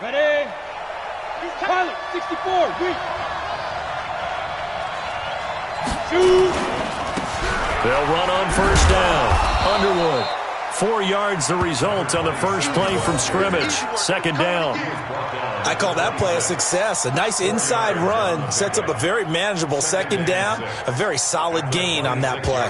Ready? Pilot, 64, weak. Shoot. They'll run on first down. Underwood. 4 yards the result on the first play from scrimmage. Second down. I call that play a success. A nice inside run sets up a very manageable second down. A very solid gain on that play.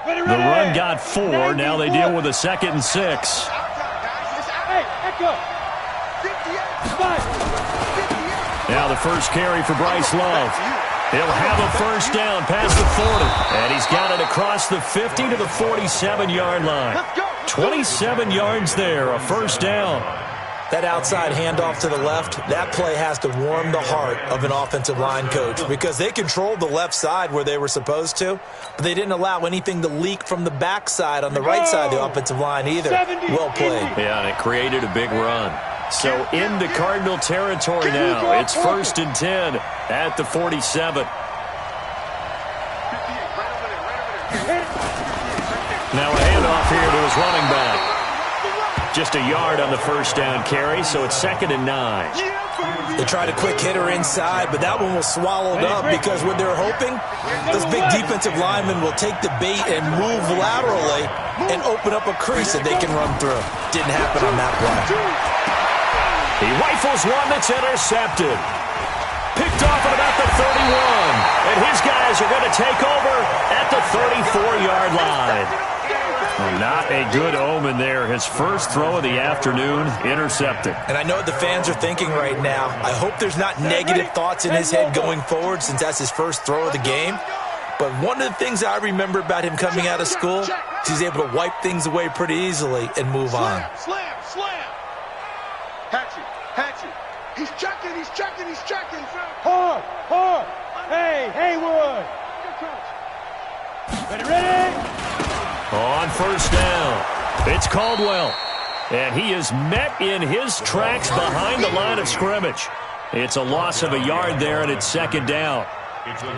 The run got 4. Now they deal with a 2nd and 6. Hey, echo. Now the first carry for Bryce Love. He'll have a first down past the 40. And he's got it across the 50 to the 47-yard line. 27 yards there, a first down. That outside handoff to the left, that play has to warm the heart of an offensive line coach because they controlled the left side where they were supposed to, but they didn't allow anything to leak from the backside on the right side of the offensive line either. Well played. Yeah, and it created a big run. So into Cardinal territory now. It's 1st and 10 at the 47. Now a handoff here to his running back. Just a yard on the first down carry, so it's 2nd and 9. They tried a quick hitter inside, but that one was swallowed up because what they're hoping, those big defensive linemen will take the bait and move laterally and open up a crease that they can run through. Didn't happen on that play. He rifles one that's intercepted. Picked off at about the 31. And his guys are going to take over at the 34-yard line. Well, not a good omen there. His first throw of the afternoon intercepted. And I know what the fans are thinking right now. I hope there's not negative thoughts in his head going forward since that's his first throw of the game. But one of the things I remember about him coming out of school is he's able to wipe things away pretty easily and move on. Slam. Hatchet. He's checking. Hard. Hey, Haywood. Ready? On first down, it's Caldwell. And he is met in his tracks behind the line of scrimmage. It's a loss of a yard there, and it's 2nd down.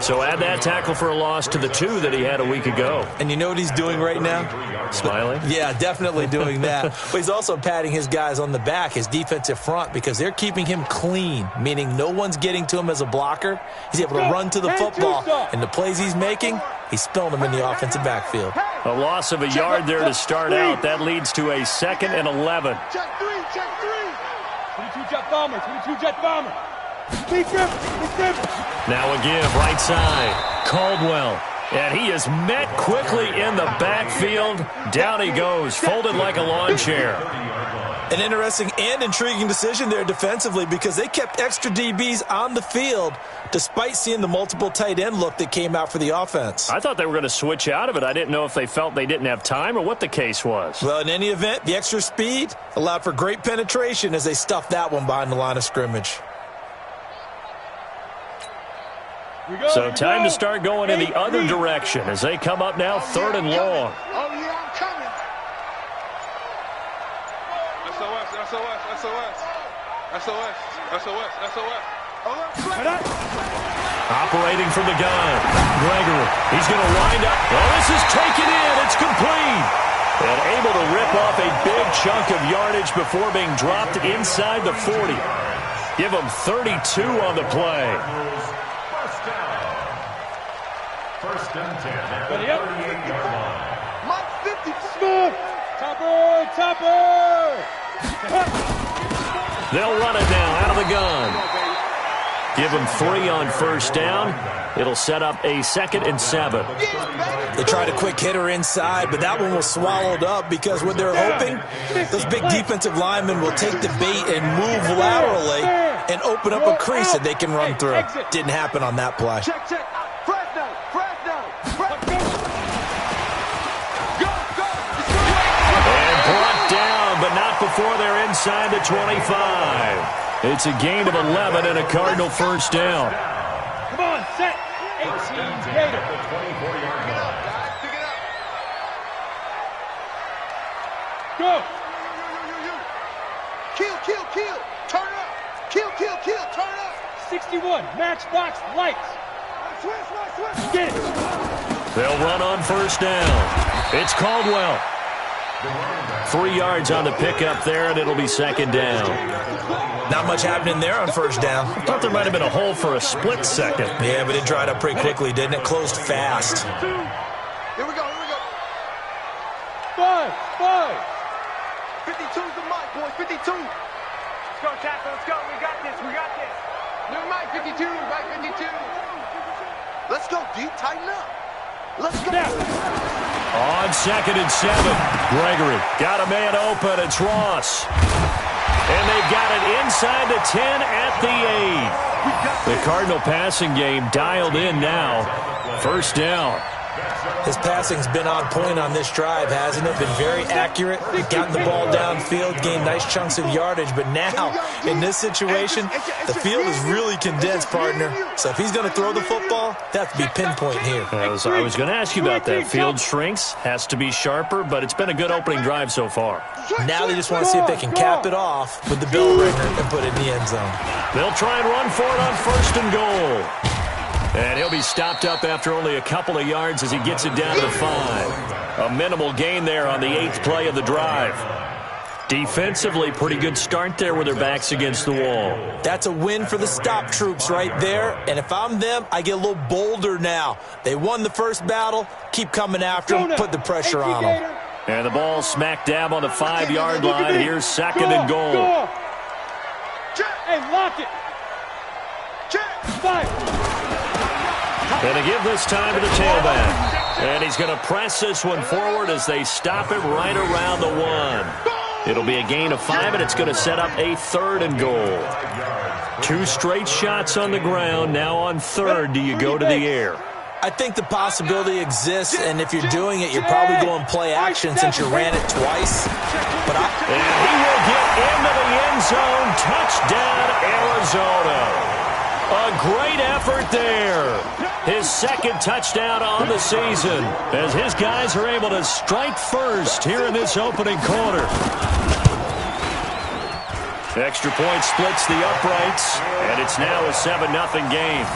So add that tackle for a loss to the 2 that he had a week ago. And you know what he's doing right now? Smiling? Yeah, definitely doing that. But he's also patting his guys on the back, his defensive front, because they're keeping him clean, meaning no one's getting to him as a blocker. He's able to run to the football, and the plays he's making, he's spilling them in the offensive backfield. A loss of a yard there to start out. That leads to a 2nd and 11. Check 3. 22 jet bomber. Big grip. Now a give right side. Caldwell. And he is met quickly in the backfield. Down he goes, folded like a lawn chair. An interesting and intriguing decision there defensively because they kept extra DBs on the field despite seeing the multiple tight end look that came out for the offense. I thought they were going to switch out of it. I didn't know if they felt they didn't have time or what the case was. Well, in any event, the extra speed allowed for great penetration as they stuffed that one behind the line of scrimmage. So time to start going in the other direction as they come up now 3rd and long. Oh, yeah, I'm coming. SOS. Operating from the gun. Gregory. He's going to wind up. Oh, this is taken in. It's complete. And able to rip off a big chunk of yardage before being dropped inside the 40. Give him 32 on the play. First and 10 at the 38-yard line. Mike 50. Smooth. Topper. They'll run it now out of the gun. Give him 3 on first down. It'll set up a 2nd and 7. They tried a quick hitter inside, but that one was swallowed up because what they're hoping, those big defensive linemen will take the bait and move laterally and open up a crease that they can run through. Didn't happen on that play. Check. Fresno. And brought down, but not before they're inside the 25. It's a gain of 11 and a Cardinal first down. Come on, set. 18 Gator. The 24-yard line. Pick it up. Go. Kill. 61, Matchbox Lights. Get it. They'll run on first down. It's Caldwell. 3 yards on the pickup there, and it'll be second down. Not much happening there on first down. I thought there might have been a hole for a split second. Yeah, but it dried up pretty quickly, didn't it? Closed fast. Here we go. 5. 52's the mic, boys. 52. Let's go, Chapel. Let's go. We got this. New mic, 52. Mic 52. Let's go, D. Tighten up. Let's go. On 2nd and 7, Gregory got a man open. It's Ross. And they've got it inside the 10 at the 8. The Cardinal passing game dialed in now. First down. His passing's been on point on this drive, hasn't it? Been very accurate, gotten the ball downfield, gained nice chunks of yardage. But now, in this situation, the field is really condensed, partner. So if he's going to throw the football, that has to be pinpoint here. I was going to ask you about that. Field shrinks, has to be sharper, but it's been a good opening drive so far. Now they just want to see if they can cap it off with the bell ringer and put it in the end zone. They'll try and run for it on 1st and goal. And he'll be stopped up after only a couple of yards as he gets it down to 5. A minimal gain there on the 8th play of the drive. Defensively, pretty good start there with their backs against the wall. That's a win for the stop troops right there. And if I'm them, I get a little bolder now. They won the first battle. Keep coming after them. Put the pressure on them. And the ball smack dab on the 5-yard line. Here's 2nd and goal. Hey, lock it. 5. And to give this time to the tailback. And he's going to press this one forward as they stop it right around the 1. It'll be a gain of 5, and it's going to set up a 3rd and goal. 2 straight shots on the ground. Now on 3rd, do you go to the air? I think the possibility exists, and if you're doing it, you're probably going play action since you ran it twice. And he will get into the end zone. Touchdown, Arizona. A great effort there. His 2nd touchdown on the season as his guys are able to strike first here in this opening quarter. Extra point splits the uprights, and it's now a 7-0 game.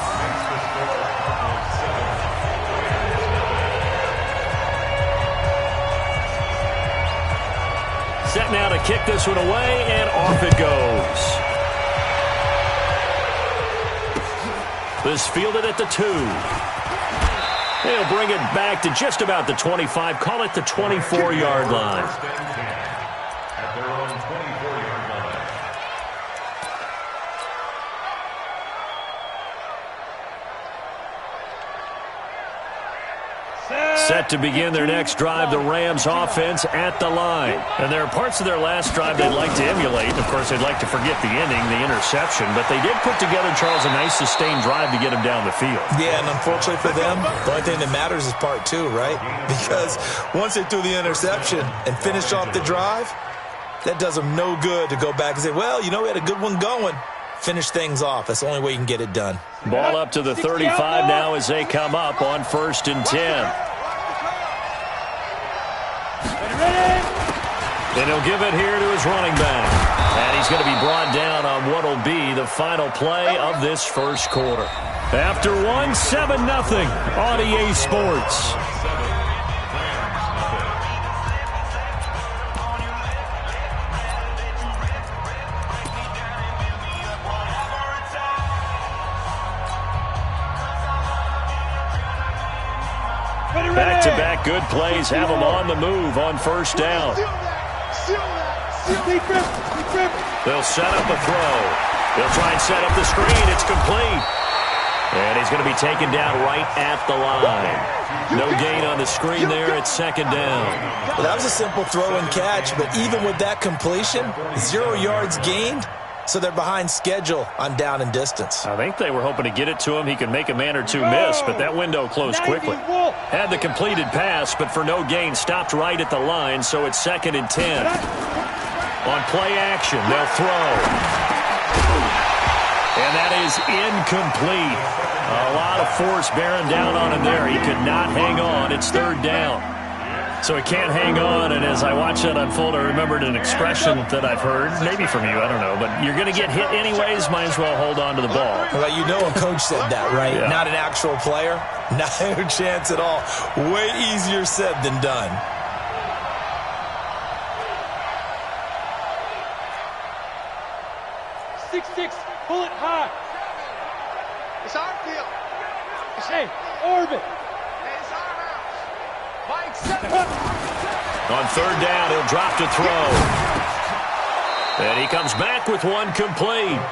Set now to kick this one away, and off it goes. This fielded at the 2. They'll bring it back to just about the 25. Call it the 24-yard line. At their own 24-yard line. Set to begin their next drive, the Rams offense at the line. And there are parts of their last drive they'd like to emulate. Of course, they'd like to forget the ending, the interception. But they did put together, Charles, a nice sustained drive to get him down the field. Yeah, and unfortunately for them, the only thing that matters is part 2, right? Because once they threw the interception and finished off the drive, that does them no good to go back and say, well, you know, we had a good one going. Finish things off. That's the only way you can get it done. Ball up to the 35 now as they come up on 1st and 10. And he'll give it here to his running back. And he's going to be brought down on what will be the final play of this first quarter. After 7-0 on EA Sports. Back-to-back good plays have them on the move on first down. They'll set up a throw. They'll try and set up the screen. It's complete. And he's going to be taken down right at the line. No gain on the screen there. It's 2nd down. Well, that was a simple throw and catch, but even with that completion, 0 yards gained. So they're behind schedule on down and distance. I think they were hoping to get it to him. He could make a man or two miss, but that window closed quickly. Had the completed pass, but for no gain, stopped right at the line, so it's 2nd and 10. On play action, they'll throw. And that is incomplete. A lot of force bearing down on him there. He could not hang on. It's 3rd down. So he can't hang on, and as I watch that unfold, I remembered an expression that I've heard, maybe from you, I don't know, but you're going to get hit anyways, might as well hold on to the ball. Well, you know a coach said that, right? Yeah. Not an actual player? No chance at all. Way easier said than done. Pull it high. It's our field. Hey, orbit. Hey, it's our house. Mike, set it. On third down, he'll drop to throw. And he comes back with one complete.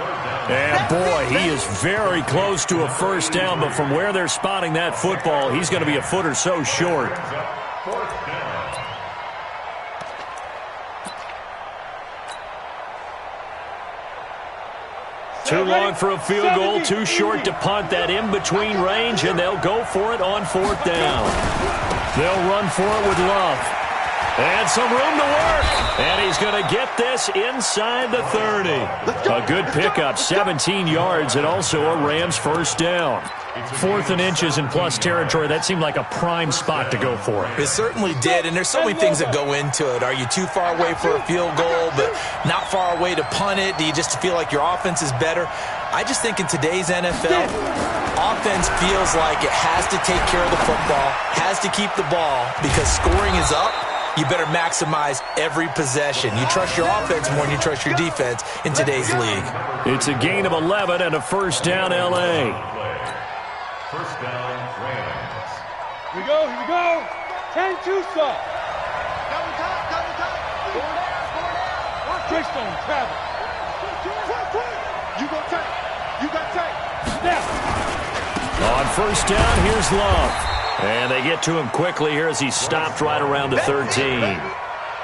And boy, he is very close to a first down, but from where they're spotting that football, he's going to be a foot or so short. Too long for a field goal, too short to punt. That in-between range, and they'll go for it on fourth down. They'll run for it with Love. And some room to work. And he's going to get this inside the 30. A good pickup, 17 yards, and also a Rams first down. 4th and inches in plus territory. That seemed like a prime spot to go for it. It certainly did, and there's so many things that go into it. Are you too far away for a field goal, but not far away to punt it? Do you just feel like your offense is better? I just think in today's NFL, offense feels like it has to take care of the football, has to keep the ball, because scoring is up. You better maximize every possession. You trust your offense more than you trust your defense in today's league. It's a gain of 11 and a first down, L.A. First down, Rams. Here we go. 10-2 stop. Double time. Four down. Keystone travel. You got tape. Snap. On first down, here's Love. And they get to him quickly here as he stopped right around the 13.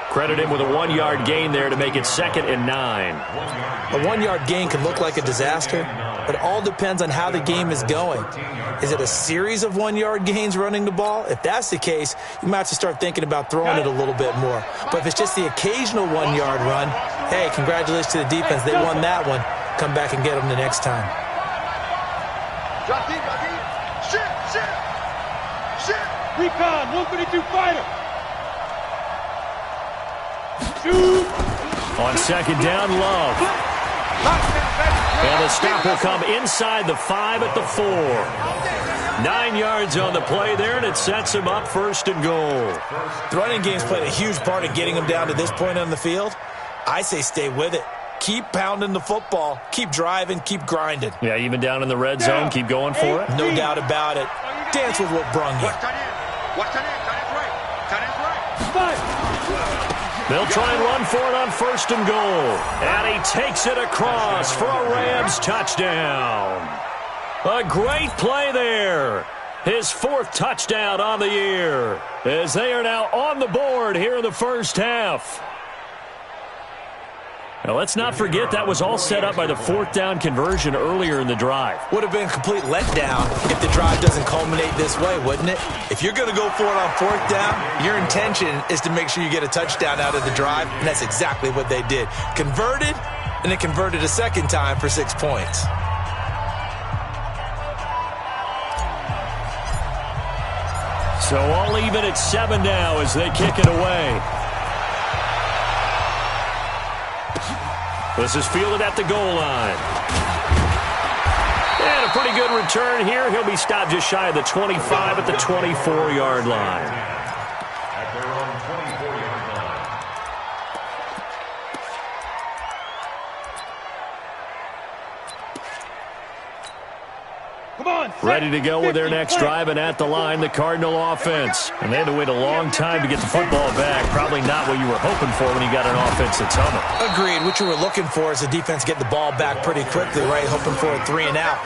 Credit him with a 1-yard gain there to make it 2nd and 9. A 1-yard gain can look like a disaster, but it all depends on how the game is going. Is it a series of 1-yard gains running the ball? If that's the case, you might have to start thinking about throwing it a little bit more. But if it's just the occasional 1-yard run, hey, congratulations to the defense. They won that one. Come back and get them the next time. Drop deep. Shit. Recon, 152 fighter. Shoot. On second down, Love. And the stop will come inside the 5 at the 4. 9 yards on the play there, and it sets him up 1st and goal. The running game's played a huge part in getting them down to this point on the field. I say stay with it. Keep pounding the football. Keep driving. Keep grinding. Yeah, even down in the red zone, keep going for it. No doubt about it. Dance with what brung you. Watch tight end's right. They'll try and run for it on 1st and goal. And he takes it across for a Rams touchdown. A great play there. His 4th touchdown on the year, as they are now on the board here in the first half. Now, let's not forget that was all set up by the 4th down conversion earlier in the drive. Would have been a complete letdown if the drive doesn't culminate this way, wouldn't it? If you're going to go for it on 4th down, your intention is to make sure you get a touchdown out of the drive, and that's exactly what they did. Converted, and then converted a second time for 6 points. So all even at 7 now as they kick it away. This is fielded at the goal line. And a pretty good return here. He'll be stopped just shy of the 25 at the 24-yard line. At their own 24-yard line. Come on. Ready to go with their next drive, and at the line, the Cardinal offense. And they had to wait a long time to get the football back. Probably not what you were hoping for when you got an offense that's humming. Agreed. What you were looking for is the defense get the ball back pretty quickly, right? Hoping for a 3 and out.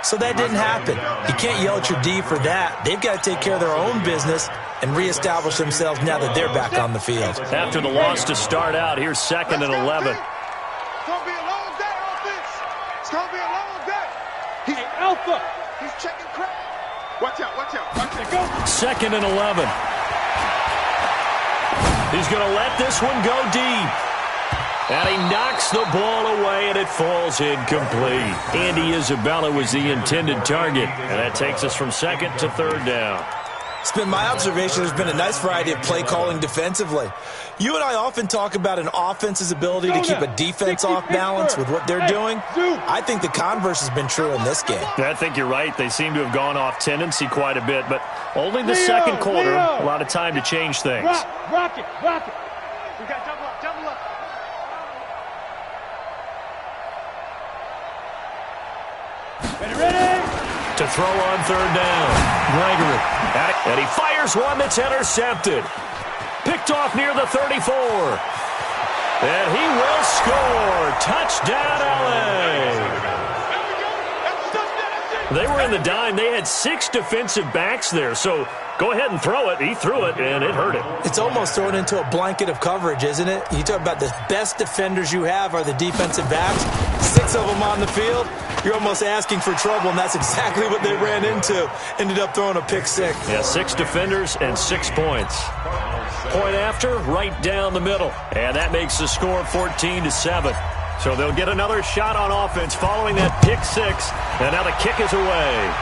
So that didn't happen. You can't yell at your D for that. They've got to take care of their own business and reestablish themselves now that they're back on the field. After the loss to start out, here's 2nd and 11. It's going to be a long day, offense. It's going to be a long day. Hey, Alpha. He's checking crap. Watch out. 2nd and 11. He's going to let this one go deep. And he knocks the ball away, and it falls incomplete. Andy Isabella was the intended target. And that takes us from 2nd to 3rd down. It's been my observation there's been a nice variety of play calling defensively. You and I often talk about an offense's ability to keep a defense off balance with what they're doing. I think the converse has been true in this game. I think you're right. They seem to have gone off tendency quite a bit, but only the second quarter, a lot of time to change things. Rock it. We got double up. Ready? To throw on third down. Gregory. And he fires one that's intercepted. Picked off near the 34. And he will score. Touchdown, LA. They were in the dime. They had 6 defensive backs there, so go ahead and throw it. He threw it, and it hurt him. It's almost thrown into a blanket of coverage, isn't it? You talk about the best defenders you have are the defensive backs. 6 of them on the field. You're almost asking for trouble, and that's exactly what they ran into. Ended up throwing a pick 6. Yeah, 6 defenders and 6 points. Point after, right down the middle. And that makes the score 14-7. So they'll get another shot on offense following that pick 6. And now the kick is away.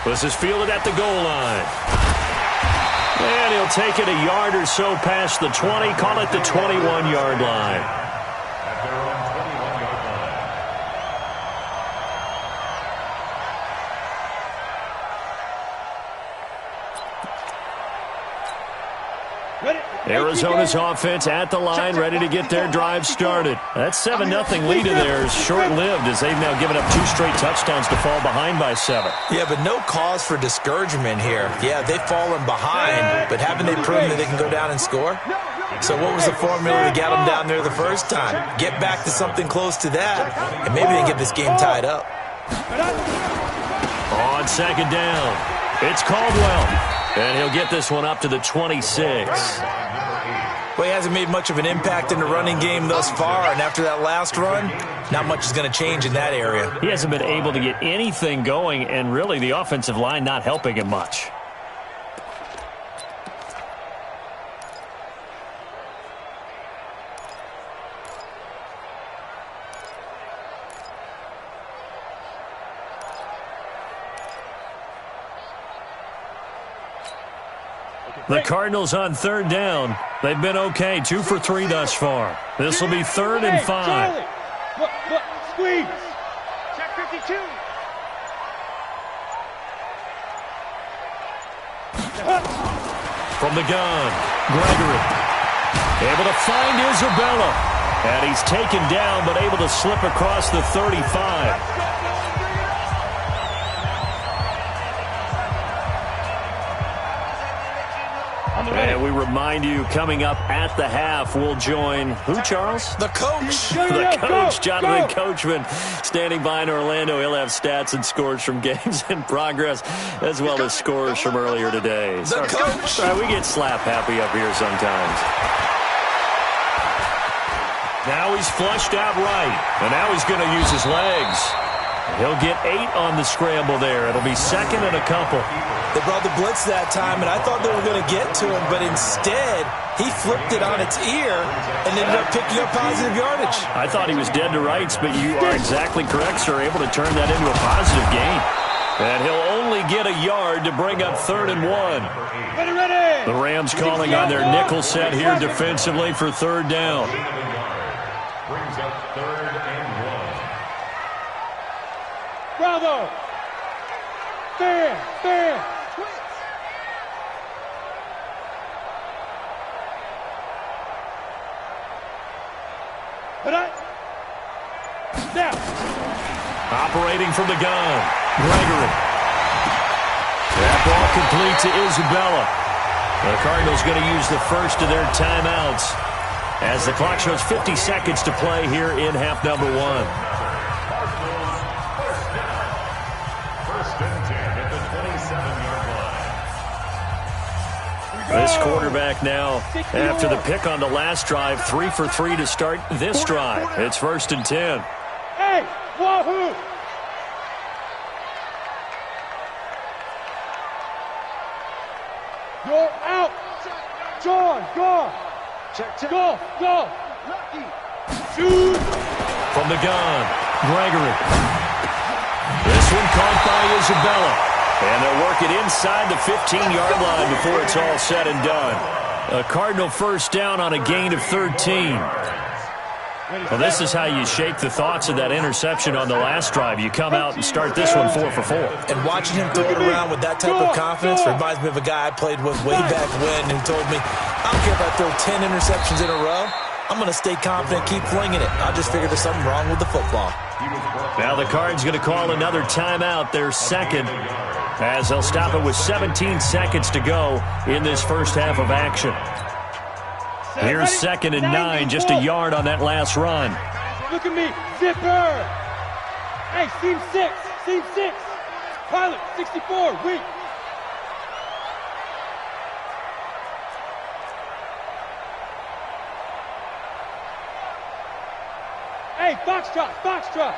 This is fielded at the goal line. And he'll take it a yard or so past the 20. Call it the 21-yard line. Arizona's offense at the line, ready to get their drive started. That 7-0 lead of theirs short-lived as they've now given up 2 straight touchdowns to fall behind by 7. Yeah, but no cause for discouragement here. Yeah, they've fallen behind, but haven't they proven that they can go down and score? So what was the formula to get them down there the first time? Get back to something close to that, and maybe they get this game tied up. On second down, it's Caldwell. And he'll get this one up to the 26. Well, he hasn't made much of an impact in the running game thus far, and after that last run, not much is going to change in that area. He hasn't been able to get anything going, and really the offensive line not helping him much. The Cardinals on third down. They've been okay, 2 for 3 thus far. This will be 3rd and 5. Look, squeeze. Check 52. From the gun, Gregory. Able to find Isabella. And he's taken down, but able to slip across the 35. And we remind you, coming up at the half, we'll join who, Charles? The coach. The coach, Jonathan Coachman, standing by in Orlando. He'll have stats and scores from games in progress, as well as scores from earlier today. The coach. Sorry, we get slap happy up here sometimes. Now he's flushed out right, and now he's going to use his legs. He'll get 8 on the scramble there. It'll be 2nd and a couple. They brought the blitz that time, and I thought they were going to get to him, but instead, he flipped it on its ear and ended up picking up positive yardage. I thought he was dead to rights, but you are exactly correct, sir, able to turn that into a positive gain. And he'll only get a yard to bring up 3rd and 1. Ready. The Rams calling on their nickel set here defensively for 3rd down. Brings up 3rd and 1. Bravo. Fair. Now. Operating from the gun, Gregory. That ball complete to Isabella. The Cardinals going to use the first of their timeouts as the clock shows 50 seconds to play here in half number 1. First and 10 at the 27-yard line. This quarterback now, after the pick on the last drive, 3 for 3 to start this drive. It's 1st and 10. Hey, wahoo! You're out. John, go. Check. Go. Shoot. From the gun, Gregory. This one caught by Isabella. And they'll work it inside the 15-yard line before it's all said and done. A Cardinal first down on a gain of 13. Well, this is how you shake the thoughts of that interception on the last drive. You come out and start this one 4 for 4. And watching him throw it around with that type of confidence reminds me of a guy I played with way back when who told me, I don't care if I throw 10 interceptions in a row. I'm going to stay confident, keep flinging it. I just figured there's something wrong with the football. Now the Cards going to call another timeout, their second, as they'll stop it with 17 seconds to go in this first half of action. Here's 2nd and 9, just a yard on that last run. Look at me, zipper. Hey, seam 6. Pilot, 64, weak. Hey, foxtrot.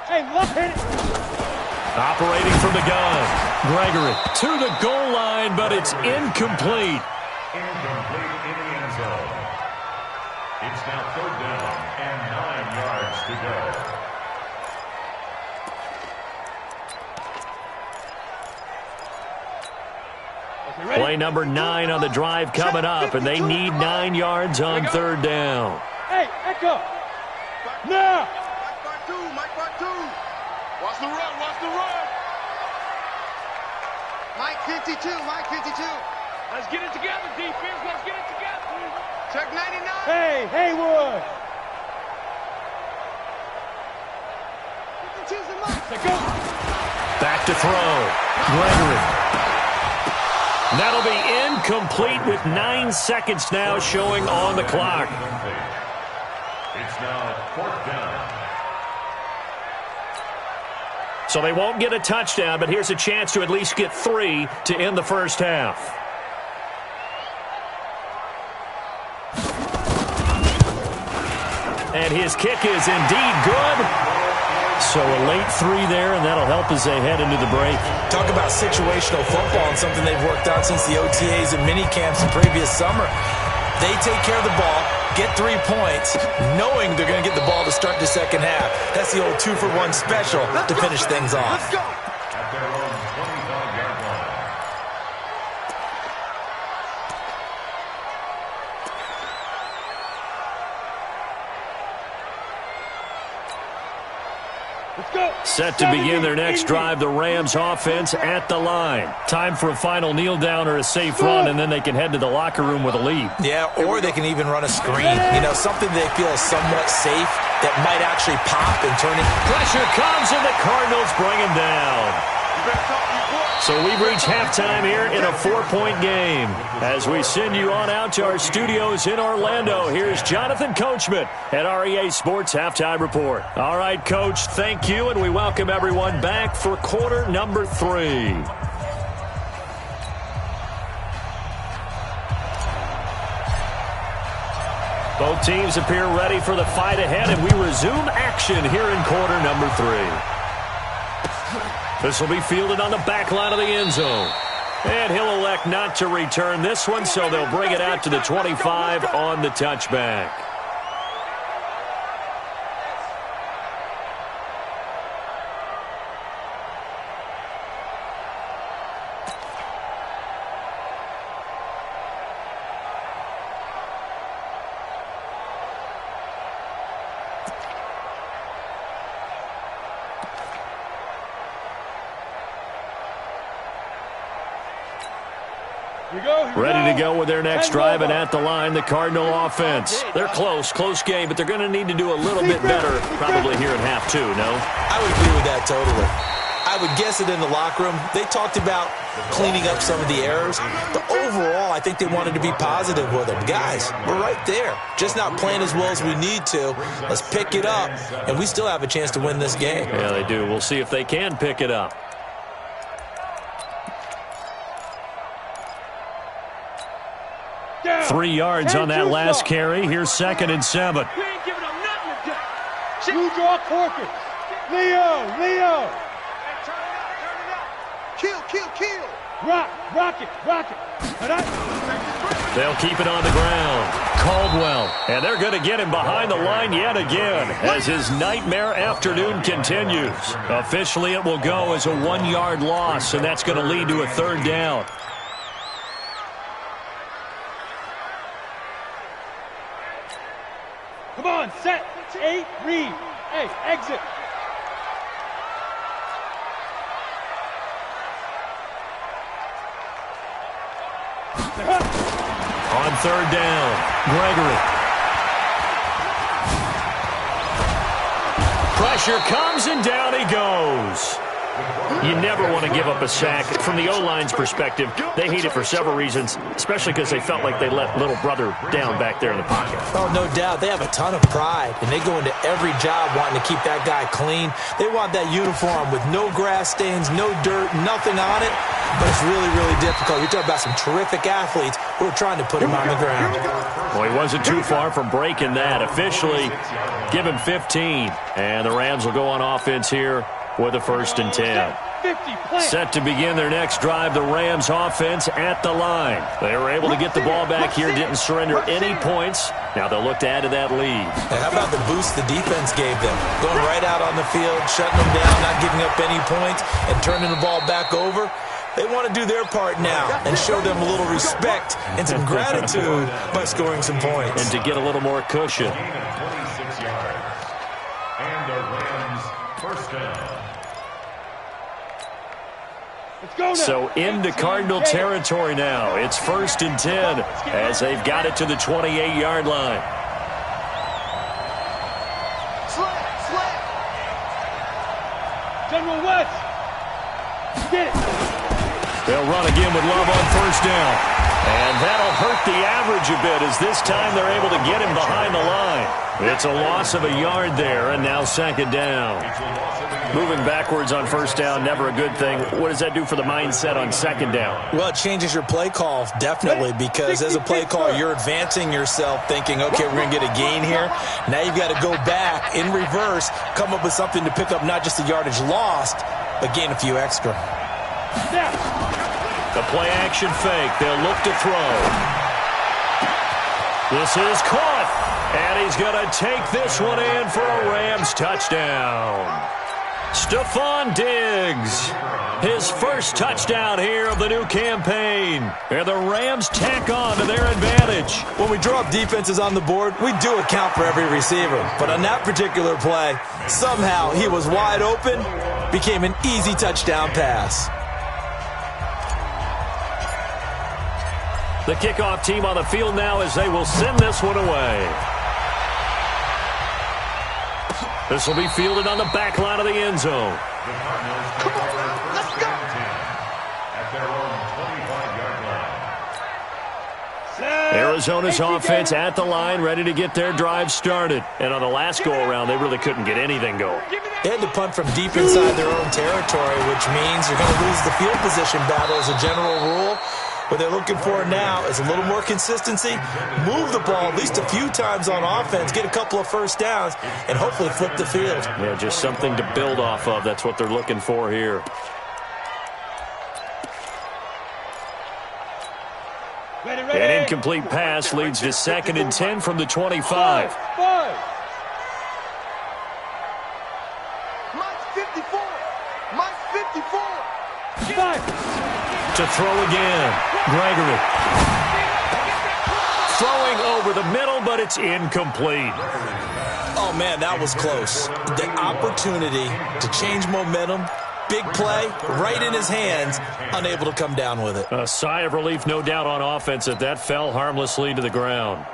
Hey, left, hit it. Operating from the gun, Gregory to the goal line, but it's incomplete. Incomplete in the end zone. It's now 3rd down and 9 yards to go. Play number 9 on the drive coming up, and they need 9 yards on 3rd down. Hey, Echo. Now. Mike part two. Watch the run. Mike 52. Let's get it together, defense. Let's get it together. Check 99. Hey, Haywood. 52's the Mike. Let's go. Back to throw, Gregory. That'll be incomplete with 9 seconds now showing on the clock. It's now 4th down. So they won't get a touchdown, but here's a chance to at least get 3 to end the first half. And his kick is indeed good. So a late 3 there, and that'll help as they head into the break. Talk about situational football and something they've worked out since the OTAs and mini camps the previous summer. They take care of the ball, get 3 points, knowing they're going to get the ball to start the second half. That's the old 2-for-1 special to finish things off. Let's go. At their own 25-yard line. Let's go. Set to begin their next drive, the Rams offense at the line. Time for a final kneel down or a safe run, and then they can head to the locker room with a lead. Yeah, or they can even run a screen. You know, something they feel is somewhat safe that might actually pop and turn it. Pressure comes, and the Cardinals bring him down. So we've reached halftime here in a 4-point game. As we send you on out to our studios in Orlando, here's Jonathan Coachman at REA Sports Halftime Report. All right, Coach, thank you, and we welcome everyone back for quarter number 3. Both teams appear ready for the fight ahead, and we resume action here in quarter number 3. This will be fielded on the back line of the end zone. And he'll elect not to return this one, so they'll bring it out to the 25 on the touchback. Ready to go with their next drive, and at the line, the Cardinal offense. They're close game, but they're going to need to do a little bit better probably here in half 2, no? I would agree with that totally. I would guess it in the locker room. They talked about cleaning up some of the errors, but overall, I think they wanted to be positive with them. Guys, we're right there. Just not playing as well as we need to. Let's pick it up, and we still have a chance to win this game. Yeah, they do. We'll see if they can pick it up. Down. 3 yards on that last carry. Here's 2nd and 7. We ain't giving them nothing today. Blue draw Corkins. Leo. Hey, turn it out. Kill. Rock it. And They'll keep it on the ground. Caldwell. And they're going to get him behind the line yet again as his nightmare afternoon continues. Officially, it will go as a 1-yard loss, and that's going to lead to a 3rd down. Come on, set. 8, read. Hey, exit. On 3rd down, Gregory. Pressure comes and down he goes. You never want to give up a sack. From the O-line's perspective, they hate it for several reasons, especially because they felt like they let little brother down back there in the pocket. Oh, no doubt. They have a ton of pride, and they go into every job wanting to keep that guy clean. They want that uniform with no grass stains, no dirt, nothing on it, but it's really, really difficult. You're talking about some terrific athletes who are trying to put him on the ground. Well, he wasn't too far from breaking that. Officially, give him 15, and the Rams will go on offense here with a 1st and 10. Set to begin their next drive, the Rams offense at the line. They were able to get the ball back here, didn't surrender any points. Now they'll look to add to that lead. Hey, how about the boost the defense gave them? Going right out on the field, shutting them down, not giving up any points, and turning the ball back over. They want to do their part now and show them a little respect and some gratitude by scoring some points. And to get a little more cushion. 26 yards. And the Rams 1st down. So into Cardinal territory now. It's 1st and 10 as they've got it to the 28-yard line. Slant. General West. Get it. They'll run again with Love on 1st down. And that'll hurt the average a bit as this time they're able to get him behind the line. It's a loss of a yard there, and now 2nd down. Moving backwards on 1st down, never a good thing. What does that do for the mindset on 2nd down? Well, it changes your play call, definitely, because as a play call, you're advancing yourself thinking, okay, we're going to get a gain here. Now you've got to go back in reverse, come up with something to pick up not just the yardage lost, but gain a few extra. The play-action fake. They'll look to throw. This is caught. And he's going to take this one in for a Rams touchdown. Stephon Diggs, his 1st touchdown here of the new campaign. And the Rams tack on to their advantage. When we draw up defenses on the board, we do account for every receiver. But on that particular play, somehow he was wide open, became an easy touchdown pass. The kickoff team on the field now as they will send this one away. This will be fielded on the back line of the end zone. Come on, let's go. At their own 25-yard line. Arizona's offense at the line, ready to get their drive started. And on the last go-around, they really couldn't get anything going. They had to punt from deep inside their own territory, which means you're going to lose the field position battle as a general rule. What they're looking for now is a little more consistency, move the ball at least a few times on offense, get a couple of 1st downs, and hopefully flip the field. Yeah, just something to build off of. That's what they're looking for here. An incomplete pass leads to 2nd and 10 from the 25. Mike's 54. Mike's 54. To throw again, Gregory. Throwing over the middle, but it's incomplete. Oh, man, that was close. The opportunity to change momentum, big play, right in his hands, unable to come down with it. A sigh of relief, no doubt, on offense that fell harmlessly to the ground.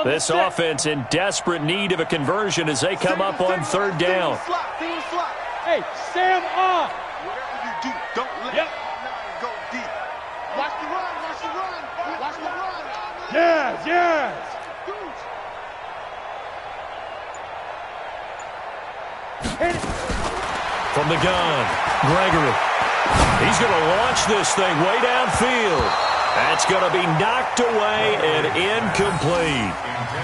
This offense in desperate need of a conversion as they come up on 3rd down. Hey, Sam on. Whatever you do, don't let it go deep. Watch the run, watch the run, watch the run. Yes. Hit it. From the gun, Gregory. He's going to launch this thing way downfield. That's going to be knocked away and incomplete.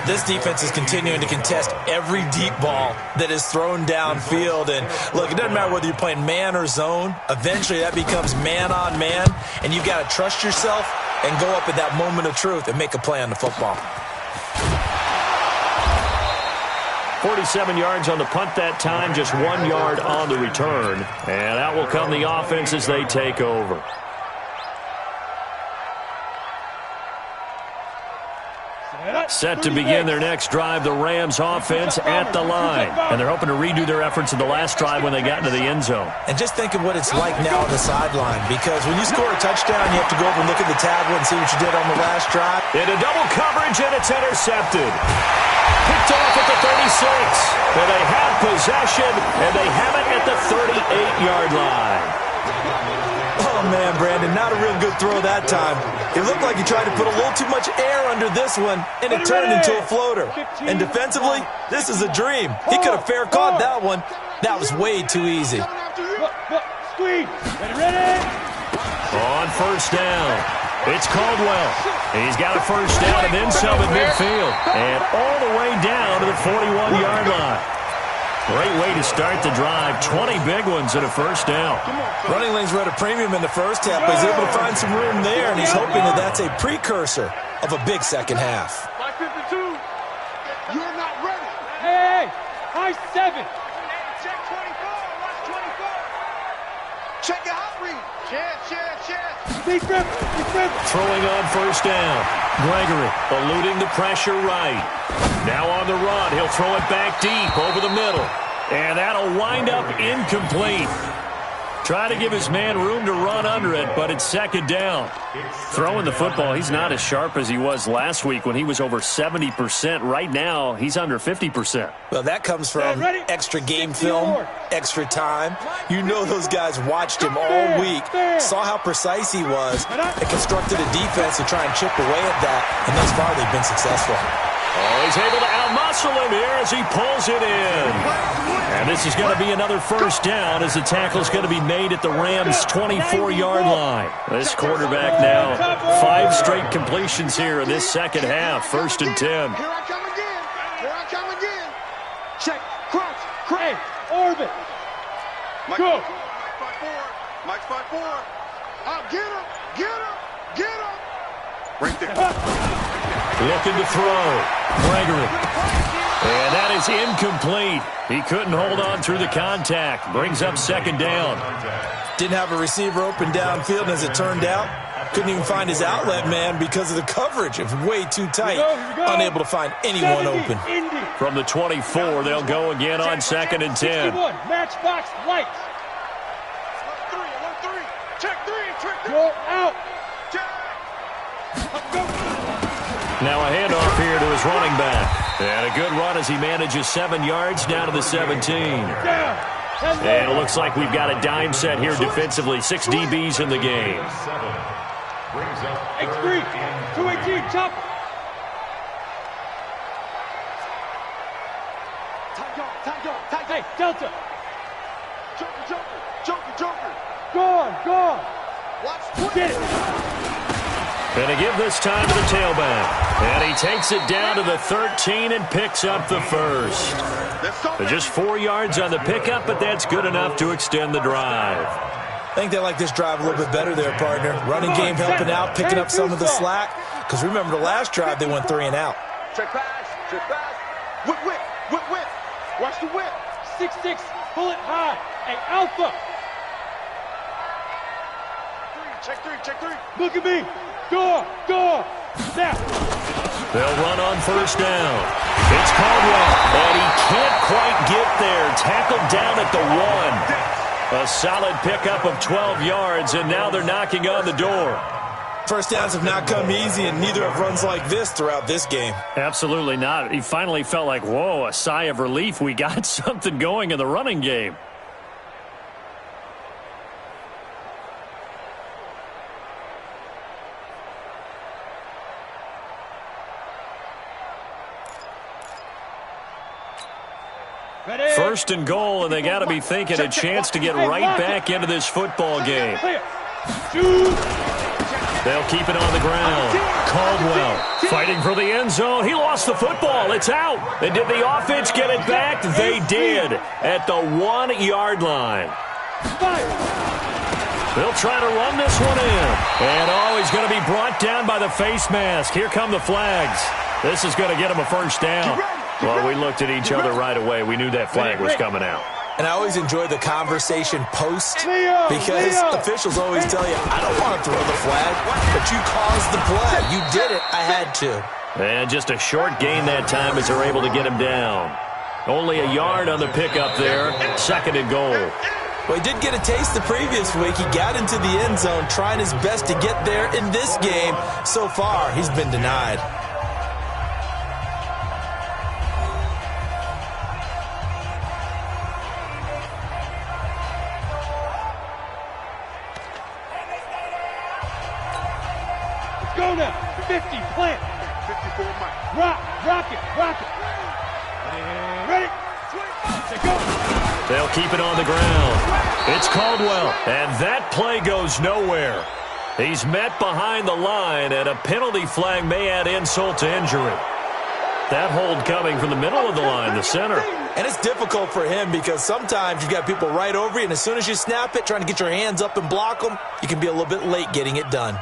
This defense is continuing to contest every deep ball that is thrown downfield. And, look, it doesn't matter whether you're playing man or zone. Eventually, that becomes man-on-man, and you've got to trust yourself and go up at that moment of truth and make a play on the football. 47 yards on the punt that time, just 1 yard on the return. And out will come the offense as they take over. Set to begin their next drive, the Rams offense at the line. And they're hoping to redo their efforts in the last drive when they got into the end zone. And just think of what it's like now on the sideline, because when you score a touchdown, you have to go over and look at the tablet and see what you did on the last drive. Into double coverage, and it's intercepted. Picked off at the 36. And they have possession, and they have it at the 38-yard line. Oh, man, Brandon, not a real good throw that time. It looked like he tried to put a little too much air under this one, and it turned into a floater. And defensively, this is a dream. He could have fair caught that one. That was way too easy. Squeeze. Ready. On first down, it's Caldwell. He's got a first down and then some at midfield. And all the way down to the 41-yard line. Great way to start the drive. 20 big ones and a first down. Running lanes were at a premium in the first half, but he's able to find some room there, and he's hoping that that's a precursor of a big second half. By 52, you're not ready. Hey, high 7. Check 24, watch 24. Check your hot read. Chance. Defense. Throwing on first down. Gregory eluding the pressure right. Now on the run, he'll throw it back deep over the middle. And that'll wind up incomplete. Try to give his man room to run under it, but it's second down. Throwing the football, he's not as sharp as he was last week when he was over 70%. Right now, he's under 50%. Well, that comes from extra game film, extra time. You know those guys watched him all week, saw how precise he was, and constructed a defense to try and chip away at that, and thus far they've been successful. Oh, he's able to outmuscle him here as he pulls it in. And this is going to be another first down as the tackle's going to be made at the Rams' 24-yard line. This quarterback now, 5 straight completions here in this second half. 1st and 10. Here I come again. Check, crouch, Hey, orbit. Go. Mike's 5-4. Get him. Right there. Looking to throw. Gregory. And that is incomplete. He couldn't hold on through the contact. Brings up second down. Didn't have a receiver open downfield, and as it turned out, couldn't even find his outlet man because of the coverage. It was way too tight. Unable to find anyone open. From the 24, they'll go again on 2nd and 10. Matchbox lights. Alert 3. Check 3. Go out. Now a handoff here to his running back. And a good run as he manages 7 yards down to the 17. And it looks like we've got a dime set here defensively. 6 DBs in the game. X3, 218, chop. Hey, Delta. Joker. Gone. Watch. Get it. And to give this time to the tailback. And he takes it down to the 13 and picks up the first. Just 4 yards on the pickup, but that's good enough to extend the drive. I think they like this drive a little bit better there, partner. Running game helping out, picking up some of the slack. Because remember the last drive, they went 3 and out. Check pass. Whip. Watch the whip. 6'6", bullet high. Hey, Alpha. Check three. Look at me. Go. Now. They'll run on first down. It's Caldwell, and he can't quite get there. Tackled down at the 1. A solid pickup of 12 yards, and now they're knocking on the door. First downs have not come easy, and neither have runs like this throughout this game. Absolutely not. He finally felt like, whoa, a sigh of relief. We got something going in the running game. First and goal, and they got to be thinking a chance to get right back into this football game. They'll keep it on the ground. Caldwell fighting for the end zone. He lost the football. It's out. And did the offense get it back? They did at the 1-yard line. They'll try to run this one in. And, he's going to be brought down by the face mask. Here come the flags. This is going to get him a first down. Well, we looked at each other right away. We knew that flag was coming out. And I always enjoy the conversation post because officials always tell you, I don't want to throw the flag, but you caused the play. You did it. I had to. And just a short gain that time as they're able to get him down. Only a yard on the pickup there. 2nd and goal. Well, he did get a taste the previous week. He got into the end zone trying his best to get there in this game. So far, he's been denied. Go now. 50, plant. 54, Mike. Rock it. And ready. Go. They'll keep it on the ground. It's Caldwell, and that play goes nowhere. He's met behind the line, and a penalty flag may add insult to injury. That hold coming from the middle of the line, the center. And it's difficult for him because sometimes you've got people right over you, and as soon as you snap it, trying to get your hands up and block them, you can be a little bit late getting it done.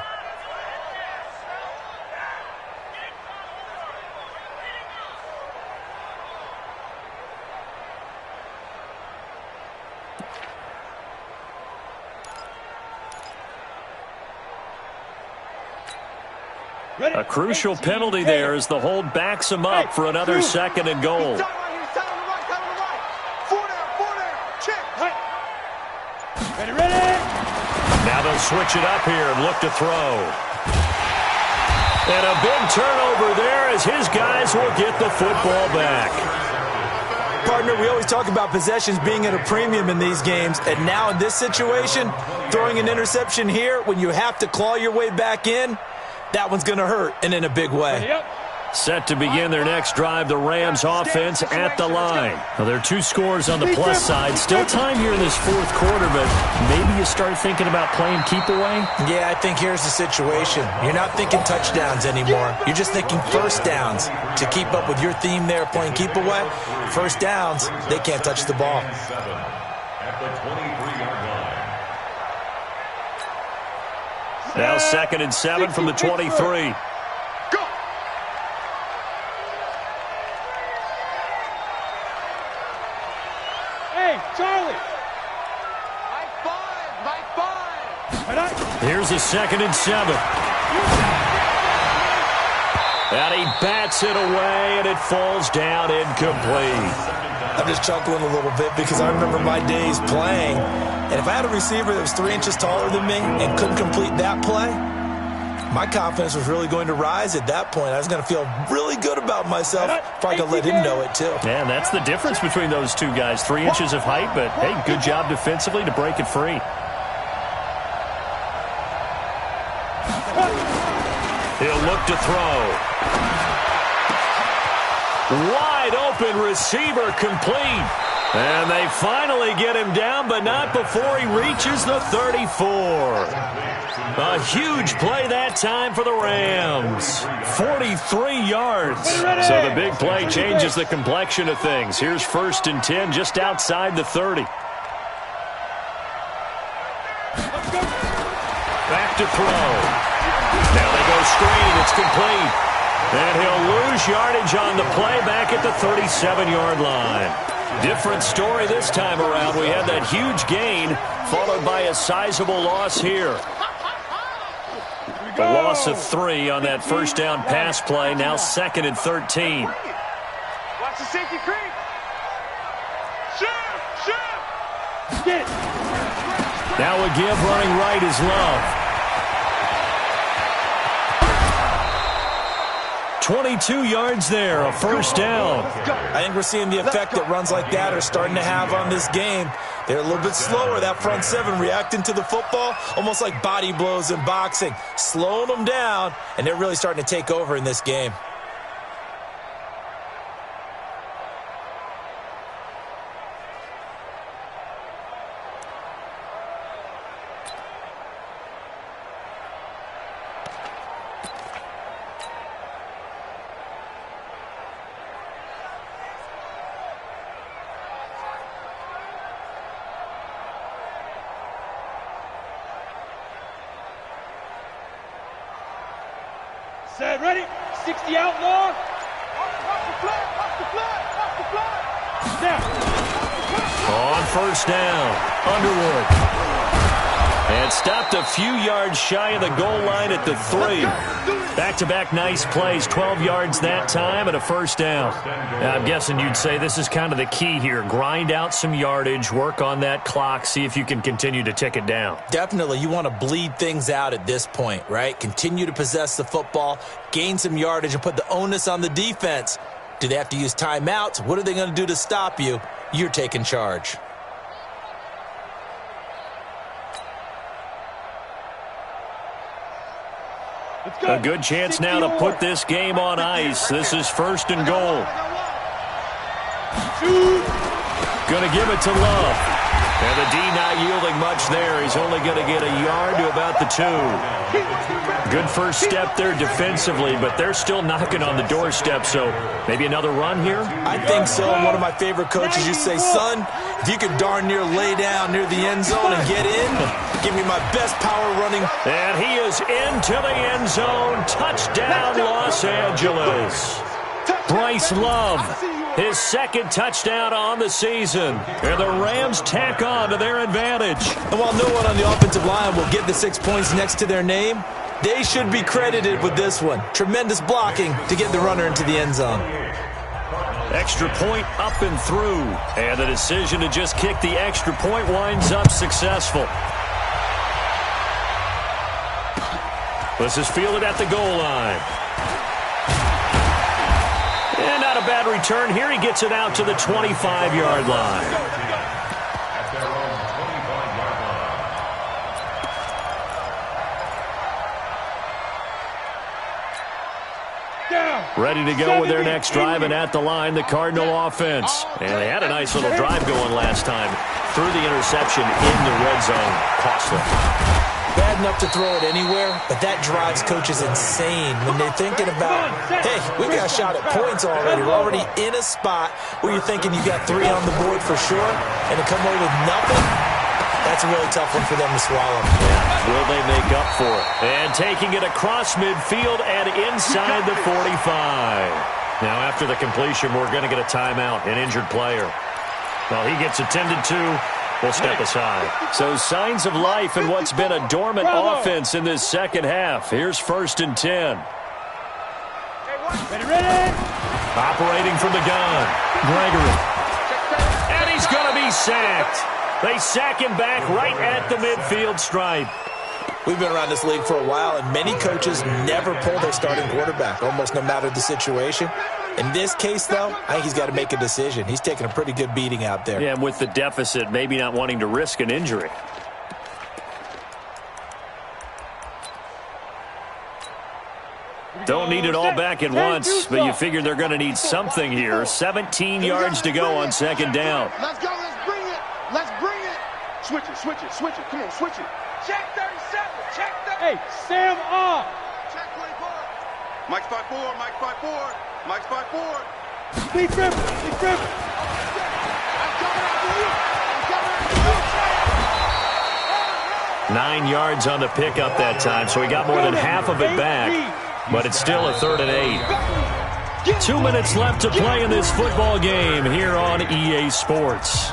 A crucial penalty there as the hold backs him up for another 2nd and goal. Ready. Now they'll switch it up here and look to throw. And a big turnover there as his guys will get the football back. Partner, we always talk about possessions being at a premium in these games, and now in this situation, throwing an interception here when you have to claw your way back in, that one's going to hurt, and in a big way. Set to begin their next drive, the Rams offense at the line. Well, there are 2 scores on the plus side. Still time here in this 4th quarter, but maybe you start thinking about playing keep away? Yeah, I think here's the situation. You're not thinking touchdowns anymore. You're just thinking first downs. To keep up with your theme there, playing keep away, first downs, they can't touch the ball. At the 23-yard line. Now 2nd and 7 from the 23. Hey, Charlie. Mike 5. Here's a 2nd and 7. And he bats it away, and it falls down incomplete. I'm just chuckling a little bit because I remember my days playing, and if I had a receiver that was 3 inches taller than me and couldn't complete that play, my confidence was really going to rise at that point. I was going to feel really good about myself. Probably going to let him know it, too. Yeah, and that's the difference between those 2 guys. 3 inches of height, but, hey, good job defensively to break it free. He'll look to throw. Wide open receiver complete. And they finally get him down, but not before he reaches the 34. A huge play that time for the Rams. 43 yards. So the big play changes the complexion of things. Here's 1st and 10 just outside the 30. Back to throw. Now they go screen. It's complete. And he'll lose yardage on the play back at the 37-yard line. Different story this time around. We had that huge gain followed by a sizable loss here. A loss of 3 on that first down pass play. Now 2nd and 13. Watch the safety creep. Shoot! Get it. Now a give running right is Love. 22 yards there, a first down. I think we're seeing the effect that runs like that are starting to have on this game. They're a little bit slower, that front 7, reacting to the football, almost like body blows in boxing, slowing them down, and they're really starting to take over in this game. Set, ready. 60 outlaw. Watch the flag, watch the flag, watch the flag. Snap. On first down, Underwood. And stopped a few yards shy of the goal line at the 3. Back-to-back nice plays, 12 yards that time and a first down. Now, I'm guessing you'd say this is kind of the key here. Grind out some yardage, work on that clock, see if you can continue to tick it down. Definitely, you want to bleed things out at this point, right? Continue to possess the football, gain some yardage, and put the onus on the defense. Do they have to use timeouts? What are they going to do to stop you? You're taking charge. A good chance now to put this game on ice. This is first and goal. Going to give it to Love. And the D not yielding much there. He's only going to get a yard to about the 2. Good first step there defensively, but they're still knocking on the doorstep, so maybe another run here? I think so. One of my favorite coaches used to say, son, if you could darn near lay down near the end zone and get in, give me my best power running. And he is into the end zone. Touchdown, Los Angeles. Bryce Love, his second touchdown on the season. And the Rams tack on to their advantage. And while no one on the offensive line will get the 6 points next to their name, they should be credited with this one. Tremendous blocking to get the runner into the end zone. Extra point up and through. And the decision to just kick the extra point winds up successful. This is fielded at the goal line. And not a bad return here. He gets it out to the 25-yard line. At their own 25-yard line. Ready to go with their next drive, and at the line, the Cardinal offense. And they had a nice little drive going last time. Threw the interception in the red zone. Costly. Bad enough to throw it anywhere, but that drives coaches insane when they're thinking about, hey, we got a shot at points already. We're already in a spot where you're thinking you got 3 on the board for sure, and to come away with nothing, that's a really tough one for them to swallow. Yeah. Will they make up for it? And taking it across midfield and inside the 45. Now, after the completion, we're going to get a timeout, an injured player. Well, he gets attended to. We'll step aside. So signs of life in what's been a dormant offense in this second half. Here's first and 10. Ready. Operating from the gun. Gregory. And he's going to be sacked. They sack him back right at the midfield stripe. We've been around this league for a while, and many coaches never pull their starting quarterback, almost no matter the situation. In this case, though, I think he's got to make a decision. He's taking a pretty good beating out there. Yeah, and with the deficit, maybe not wanting to risk an injury. Don't need it all back at once, but you figure they're going to need something here. 17 yards to go on second down. Let's go, let's bring it. Let's bring it. Switch it, switch it, switch it. Come on, switch it. Check 37, check 30. Hey, Sam off. Check 24. Mike's 5-4, Mike's 5-4. Mike's 5-4. Be driven, be driven. I'm coming after you. I'm coming after you. 9 yards on the pickup that time, so he got more than half of it back. But it's still a 3rd and 8. 2 minutes left to play in this football game here on EA Sports.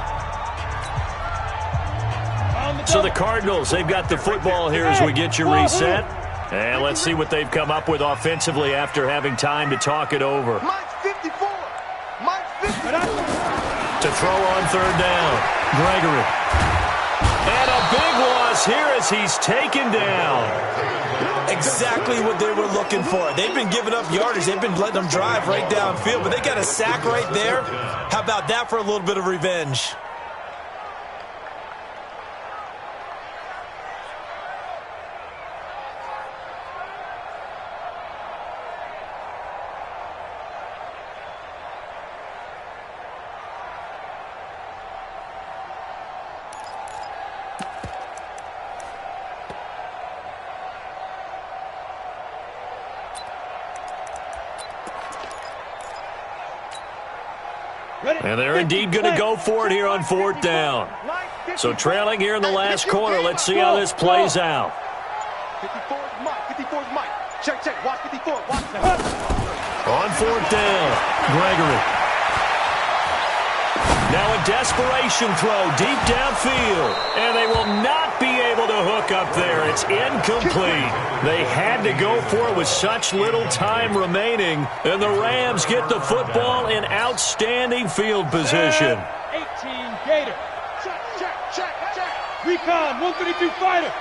So the Cardinals, they've got the football here as we get you reset. And let's see what they've come up with offensively after having time to talk it over. Mike's 54. Mike's 54. To throw on 3rd down, Gregory. And a big loss here as he's taken down. Exactly what they were looking for. They've been giving up yardage. They've been letting them drive right downfield, but they got a sack right there. How about that for a little bit of revenge? And they're indeed going to go for it here on 4th down. So trailing here in the last quarter. Let's see how this plays out. 54's Mike. 54's Mike. Check, check. Watch 54. Watch. On fourth down, Gregory. Now a desperation throw deep downfield, and they will not be able to hook up there. It's incomplete. They had to go for it with such little time remaining, and the Rams get the football in outstanding field position. 18 Gator. Check, check, check, check. Recon, 132 fighter.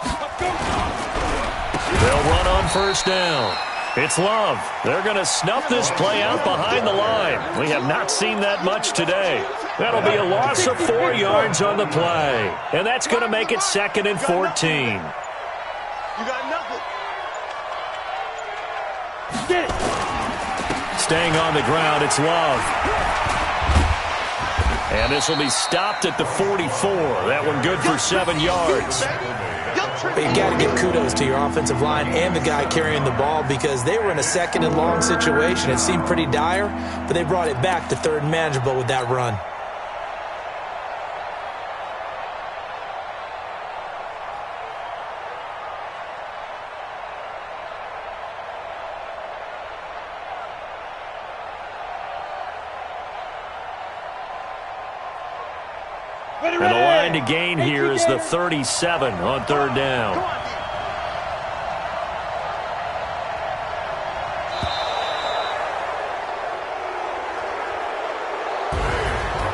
Let's go. They'll run on first down. It's Love. They're going to snuff this play out behind the line. We have not seen that much today. That'll be a loss of 4 yards on the play. And that's going to make it 2nd and 14. You got nothing. Get it. Staying on the ground, it's Love. And this will be stopped at the 44. That one good for 7 yards. But you got to give kudos to your offensive line and the guy carrying the ball because they were in a 2nd and long situation. It seemed pretty dire, but they brought it back to 3rd and manageable with that run. And the line to gain here is the 37 on 3rd down.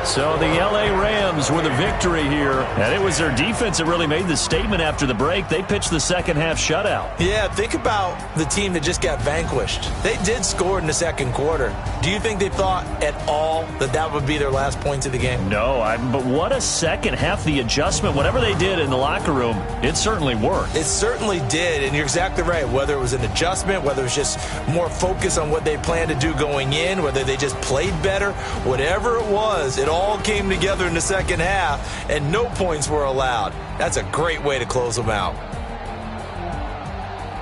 So the L.A. Rams with a victory here, and it was their defense that really made the statement after the break. They pitched the second-half shutout. Yeah, think about the team that just got vanquished. They did score in the 2nd quarter. Do you think they thought at all that that would be their last points of the game? No, but what a second half. The adjustment, whatever they did in the locker room, it certainly worked. It certainly did, and you're exactly right. Whether it was an adjustment, whether it was just more focus on what they planned to do going in, whether they just played better, whatever it was, it all came together in the 2nd half, and no points were allowed. That's a great way to close them out.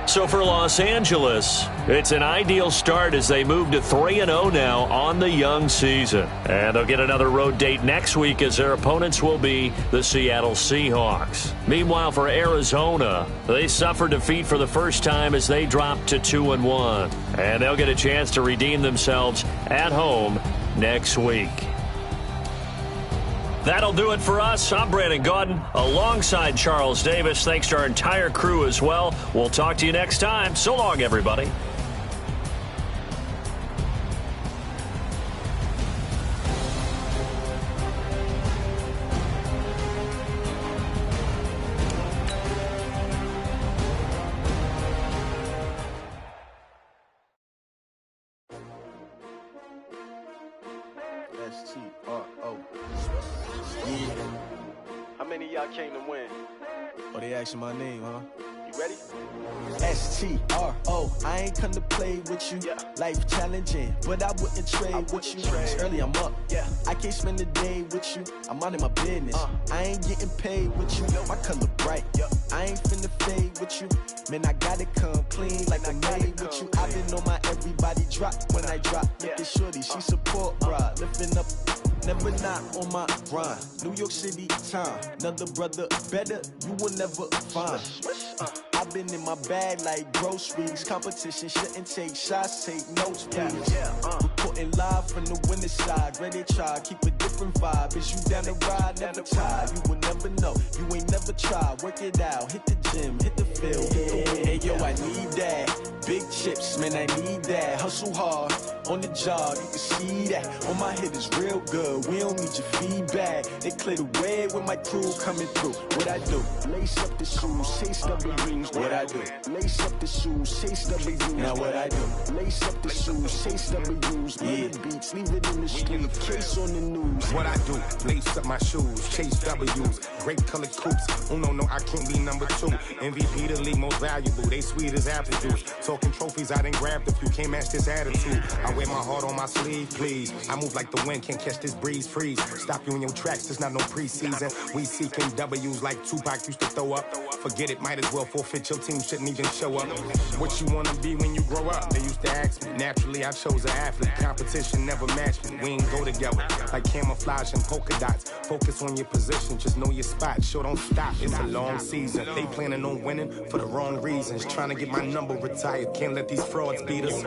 So for Los Angeles, it's an ideal start as they move to 3-0 now on the young season. And they'll get another road date next week as their opponents will be the Seattle Seahawks. Meanwhile, for Arizona, they suffered defeat for the first time as they dropped to 2-1. And they'll get a chance to redeem themselves at home next week. That'll do it for us. I'm Brandon Gaudin alongside Charles Davis. Thanks to our entire crew as well. We'll talk to you next time. So long, everybody. S-T-R-O. How many of y'all came to win? Oh, they asking my name, huh? You ready? S-T-R-O. I ain't come to play with you. Yeah. Life challenging, but I wouldn't trade with you. It's early, I'm up. Yeah. I can't spend the day with you. I'm out of my business. I ain't getting paid with you. My color bright. Yep. I ain't finna fade with you. Man, I gotta come clean like I made with you. I been on my everybody drop when I drop. Look at shorty, she support bra. Lifting up, never not on my grind. New York City time. Another brother better, you will never find. I've been in my bag like groceries. Competition shouldn't take shots, take notes, please. Reporting live from the winning side. Ready to try, keep a different vibe. Is you down the ride, never tired. You will never know, you ain't never tried. Work it out, hit the gym, hit the field. Hey yo, I need that. Big chips, man, I need that. Hustle hard, on the job, you can see that. On my head is real good, we don't need your feedback. They clear the way with my crew coming through. What I do? Lace up the shoes, chase W's. What I do? Lace up the shoes, chase W's. Now what I do? Lace up the shoes, chase W's. Yeah, beats, leave it in the street, case on the news. What I do? Lace up my shoes, chase W's. Grape colored coops. Oh no, I can't be number 2. MVP the league most valuable. They sweet as apple juice. Talking trophies, I done grabbed a few. Can't match this attitude. I wear my heart on my sleeve, please. I move like the wind, can't catch this breeze, freeze. Stop you in your tracks, there's not no preseason. We seeking W's like Tupac used to throw up. Forget it, might as well forfeit. Your team shouldn't even show up. What you wanna be when you grow up? They used to ask me. Naturally, I chose an athlete. Competition never matched me. We ain't go together. Like camouflage. camouflage and polka dots. Focus on your position, just know your spot. Sure, don't stop, it's a long season. They planning on winning for the wrong reasons. Trying to get my number retired, can't let these frauds beat us.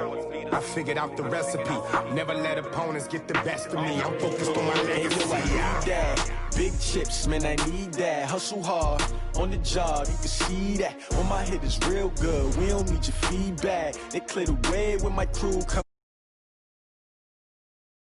I figured out the recipe, never let opponents get the best of me. I'm focused on my legacy. I need that. Big chips, man, I need that. Hustle hard on the job, you can see that. On my hit is real good, we don't need your feedback. They clear the way when my crew come.